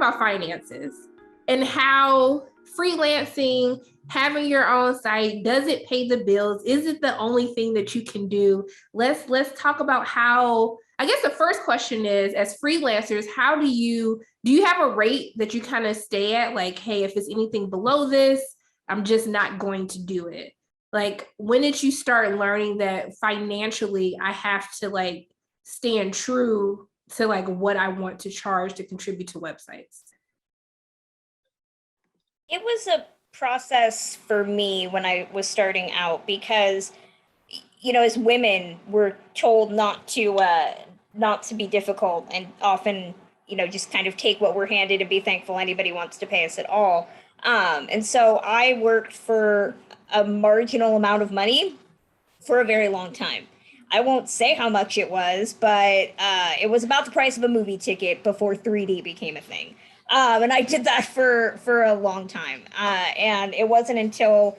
about finances and how freelancing, having your own site, does it pay the bills? Is it the only thing that you can do? Let's talk about how, I guess the first question is, as freelancers, how do you have a rate that you kind of stay at? Like, hey, if it's anything below this, I'm just not going to do it. Like, when did you start learning that financially I have to like stand true to like what I want to charge to contribute to websites? It was a process for me when I was starting out because, as women, we're told not to be difficult and often, just kind of take what we're handed and be thankful anybody wants to pay us at all. And so I worked for a marginal amount of money for a very long time. I won't say how much it was, but it was about the price of a movie ticket before 3D became a thing. And I did that for a long time. And it wasn't until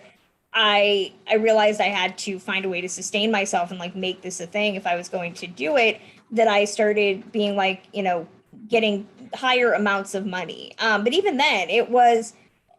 I realized I had to find a way to sustain myself and like make this a thing if I was going to do it, that I started being like, getting higher amounts of money. But even then, it was,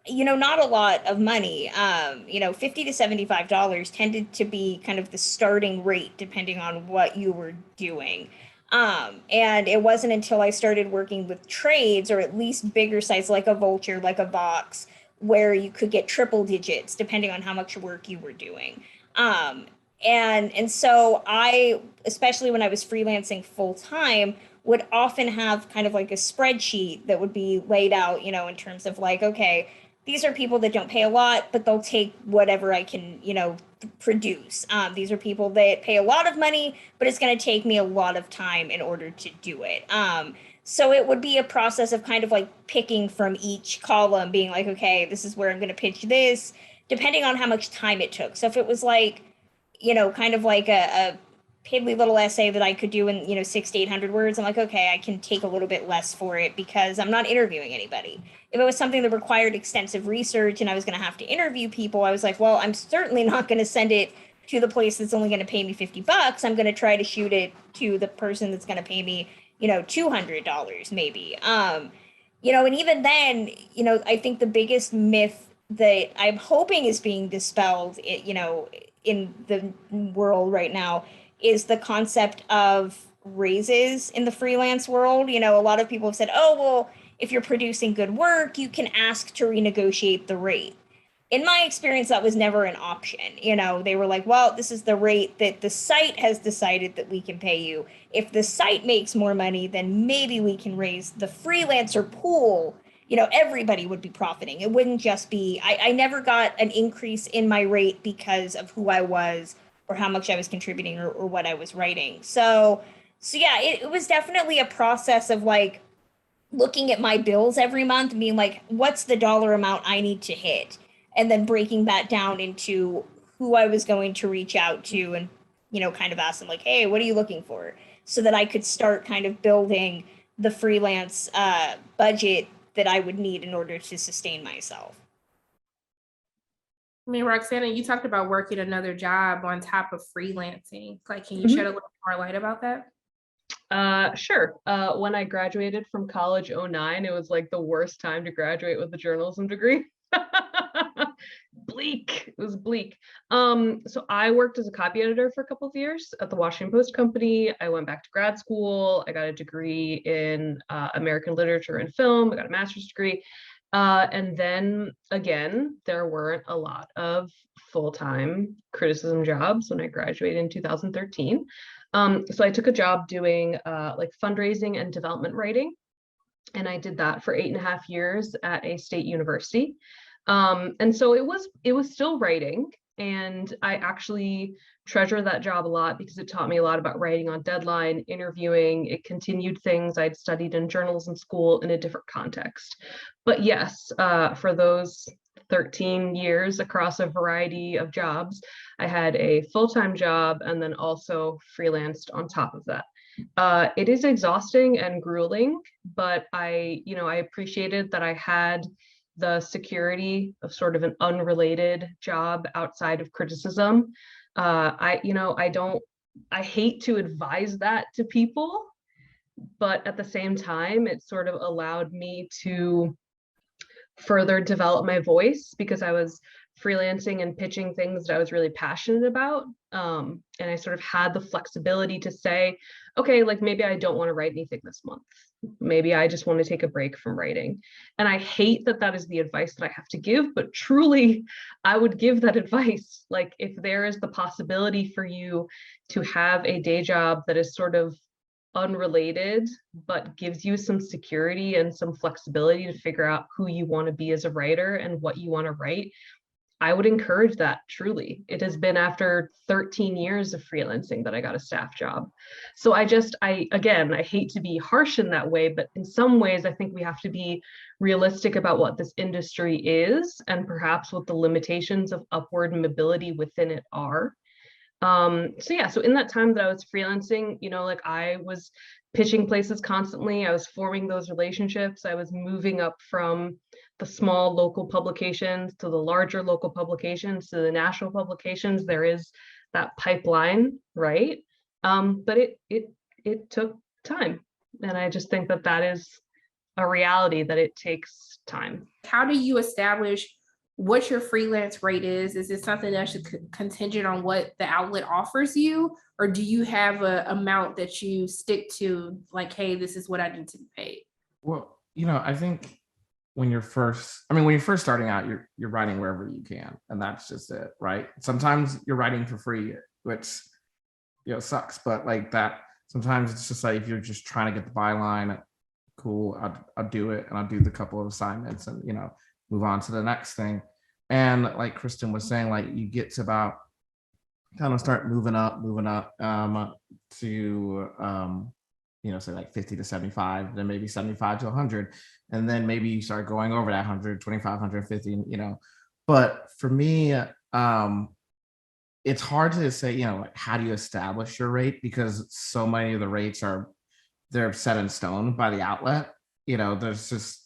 not a lot of money. 50 to $75 tended to be kind of the starting rate depending on what you were doing. And it wasn't until I started working with trades, or at least bigger sites like a Vulture, like a Vox, where you could get triple digits depending on how much work you were doing. And so I, especially when I was freelancing full time, would often have kind of like a spreadsheet that would be laid out, in terms of like, okay, these are people that don't pay a lot, but they'll take whatever I can, produce. These are people that pay a lot of money, but it's going to take me a lot of time in order to do it. So it would be a process of kind of like picking from each column, being like, okay, this is where I'm going to pitch this, depending on how much time it took. So if it was like, kind of like a piddly little essay that I could do in, 6 to 800 words, I'm like, okay, I can take a little bit less for it because I'm not interviewing anybody. If it was something that required extensive research and I was going to have to interview people, I was like, well, I'm certainly not going to send it to the place that's only going to pay me $50. I'm going to try to shoot it to the person that's going to pay me, $200 maybe. And even then, I think the biggest myth that I'm hoping is being dispelled, in the world right now is the concept of raises in the freelance world. A lot of people have said, oh, well, if you're producing good work, you can ask to renegotiate the rate. In my experience, that was never an option. They were like, well, this is the rate that the site has decided that we can pay you. If the site makes more money, then maybe we can raise the freelancer pool. Everybody would be profiting. It wouldn't just be, I never got an increase in my rate because of who I was or how much I was contributing, or what I was writing. So yeah, it was definitely a process of like looking at my bills every month and being like, what's the dollar amount I need to hit? And then breaking that down into who I was going to reach out to and, kind of ask them like, hey, what are you looking for? So that I could start kind of building the freelance budget that I would need in order to sustain myself. I mean, Roxana, you talked about working another job on top of freelancing. Like, can you Mhm. shed a little more light about that? Sure. When I graduated from college, '09, it was like the worst time to graduate with a journalism degree. Bleak. It was bleak. So I worked as a copy editor for a couple of years at the Washington Post Company. I went back to grad school. I got a degree in American literature and film. I got a master's degree. And then again, there weren't a lot of full-time criticism jobs when I graduated in 2013. So I took a job doing like fundraising and development writing. And I did that for 8.5 years at a state university. And so it was still writing. And I actually treasure that job a lot because it taught me a lot about writing on deadline, interviewing. It continued things I'd studied in journalism school in a different context. But yes, for those 13 years across a variety of jobs, I had a full-time job and then also freelanced on top of that. It is exhausting and grueling, but I appreciated that I had the security of sort of an unrelated job outside of criticism. I hate to advise that to people, but at the same time, it sort of allowed me to further develop my voice because I was freelancing and pitching things that I was really passionate about. And I sort of had the flexibility to say, okay, like maybe I don't want to write anything this month. Maybe I just want to take a break from writing. And I hate that that is the advice that I have to give, but truly, I would give that advice. Like, if there is the possibility for you to have a day job that is sort of unrelated, but gives you some security and some flexibility to figure out who you want to be as a writer and what you want to write, I would encourage that. Truly, it has been after 13 years of freelancing that I got a staff job. So I hate to be harsh in that way, but in some ways I think we have to be realistic about what this industry is and perhaps what the limitations of upward mobility within it are. So in that time that I was freelancing, like I was pitching places constantly. I was forming those relationships. I was moving up from the small local publications to the larger local publications to the national publications. There is that pipeline, right? But it took time, and I just think that that is a reality, that it takes time. How do you establish what your freelance rate is? Is it something that's contingent on what the outlet offers you? Or do you have an amount that you stick to, like, hey, this is what I need to be paid? Well, I think when you're first starting out, you're writing wherever you can. And that's just it, right? Sometimes you're writing for free, which, sucks. But like that, sometimes it's just like, if you're just trying to get the byline, cool, I'll do it. And I'll do the couple of assignments and, move on to the next thing. And like Kristen was saying, like you get to about kind of start moving up to say like 50 to 75, then maybe 75 to 100, and then maybe you start going over that 100, 25, 150, but for me, it's hard to say, like, how do you establish your rate, because so many of the rates they're set in stone by the outlet. There's just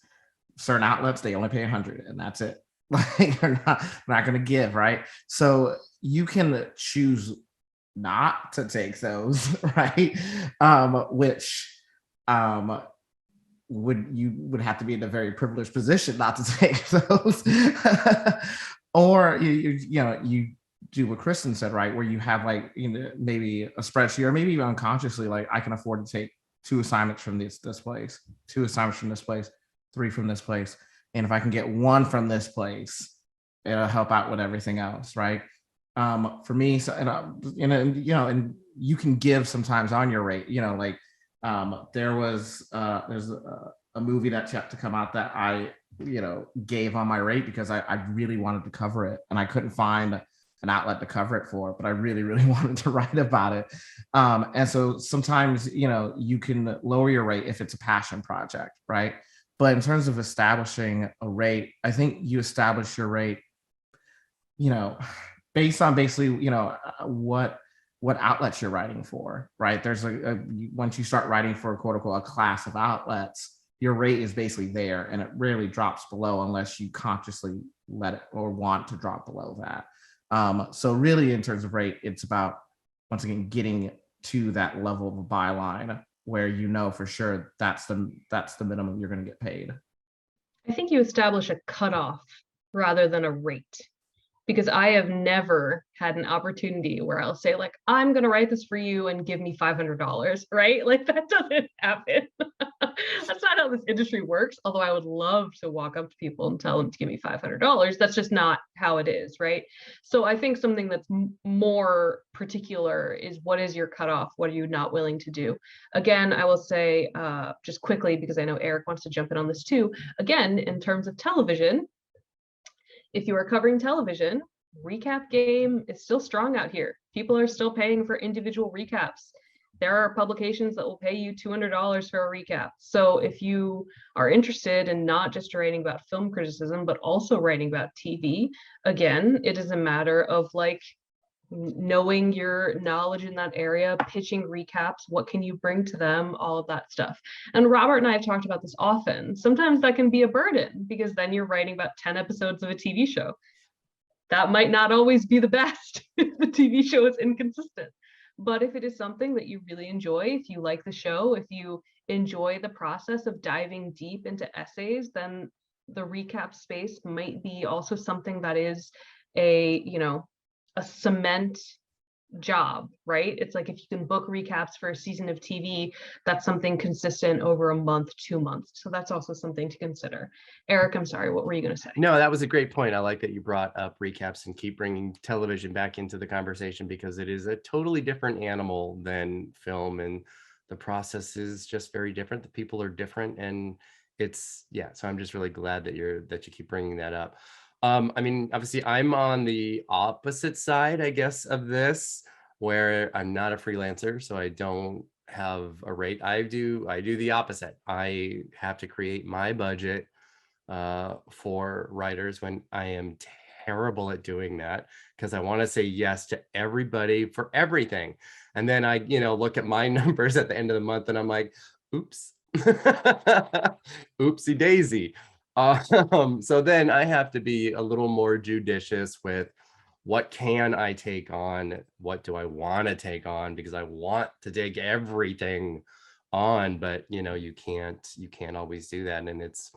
certain outlets, they only pay 100 and that's it. Like, they're not going to give, right? So you can choose not to take those, right? Which would have to be in a very privileged position not to take those. Or you do what Kristen said, right? Where you have like, maybe a spreadsheet, or maybe even unconsciously, like, I can afford to take 2 assignments from this place, 2 assignments from this place, 3 from this place. And if I can get 1 from this place, it'll help out with everything else, right? For me, so, and you can give sometimes on your rate, there's a movie that's yet to come out that I, gave on my rate because I really wanted to cover it and I couldn't find an outlet to cover it for, but I really, really wanted to write about it. And so sometimes, you can lower your rate if it's a passion project, right? But in terms of establishing a rate, I think you establish your rate, based on basically, what outlets you're writing for, right? There's once you start writing for a quote unquote a class of outlets, your rate is basically there, and it rarely drops below unless you consciously let it or want to drop below that. So really, in terms of rate, it's about, once again, getting to that level of a byline where for sure that's the minimum you're going to get paid. I think you establish a cutoff rather than a rate, because I have never had an opportunity where I'll say, like, I'm going to write this for you and give me $500, right? Like, that doesn't happen. That's not how this industry works. Although I would love to walk up to people and tell them to give me $500. That's just not how it is, right? So I think something that's more particular is, what is your cutoff? What are you not willing to do? Again, I will say just quickly, because I know Eric wants to jump in on this too. Again, in terms of television, if you are covering television, recap game is still strong out here. People are still paying for individual recaps. There are publications that will pay you $200 for a recap. So if you are interested in not just writing about film criticism, but also writing about TV, again, it is a matter of like knowing your knowledge in that area, pitching recaps, what can you bring to them, all of that stuff. And Robert and I have talked about this often. Sometimes that can be a burden, because then you're writing about 10 episodes of a TV show. That might not always be the best if the TV show is inconsistent. But if it is something that you really enjoy, if you like the show, if you enjoy the process of diving deep into essays, then the recap space might be also something that is a, you know, a cement job, right? It's like if you can book recaps for a season of TV, that's something consistent over a month, 2 months. So that's also something to consider. Eric, I'm sorry, what were you going to say? No, that was a great point. I like that you brought up recaps and keep bringing television back into the conversation, because it is a totally different animal than film, and the process is just very different. The people are different, and it's, yeah. So I'm just really glad that you keep bringing that up. I mean, obviously I'm on the opposite side, I guess, of this, where I'm not a freelancer, so I don't have a rate. I do the opposite. I have to create my budget for writers, when I am terrible at doing that, because I want to say yes to everybody for everything. And then I, look at my numbers at the end of the month and I'm like, oops, oopsie daisy. So then I have to be a little more judicious with what can I take on? What do I want to take on? Because I want to take everything on, but you can't always do that. And it's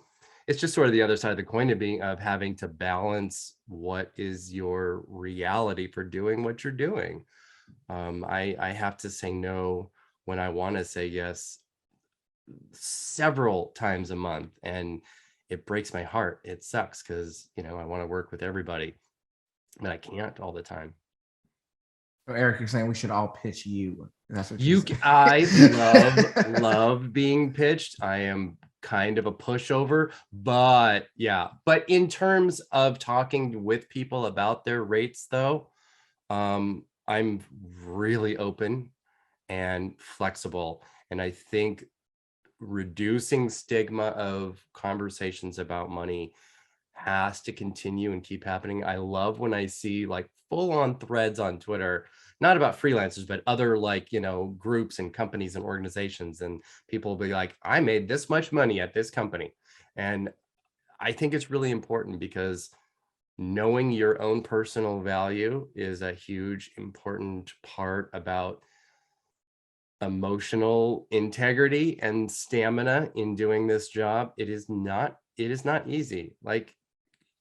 just sort of the other side of the coin of having to balance what is your reality for doing what you're doing. I have to say no when I want to say yes several times a month, and it breaks my heart. It sucks because I want to work with everybody, but I can't all the time. So Eric, you're saying we should all pitch you. That's what I love being pitched. I am kind of a pushover, but yeah. But in terms of talking with people about their rates, though, I'm really open and flexible. And I think reducing stigma of conversations about money has to continue and keep happening. I love when I see like full-on threads on Twitter, not about freelancers, but other groups and companies and organizations, and people will be like, I made this much money at this company. And I think it's really important, because knowing your own personal value is a huge, important part about emotional integrity and stamina in doing this job. It is not easy. Like,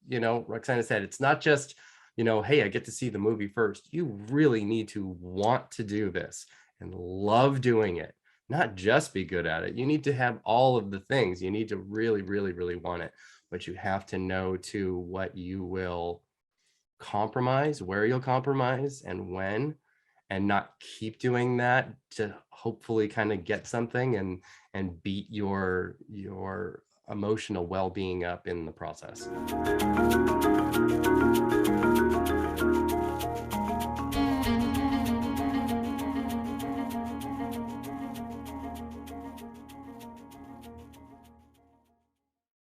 Roxana said, it's not just, hey, I get to see the movie first. You really need to want to do this and love doing it, not just be good at it. You need to have all of the things. You need to really, really, really want it, but you have to know too what you will compromise, where you'll compromise, and when, and not keep doing that to hopefully kind of get something and beat your emotional well-being up in the process.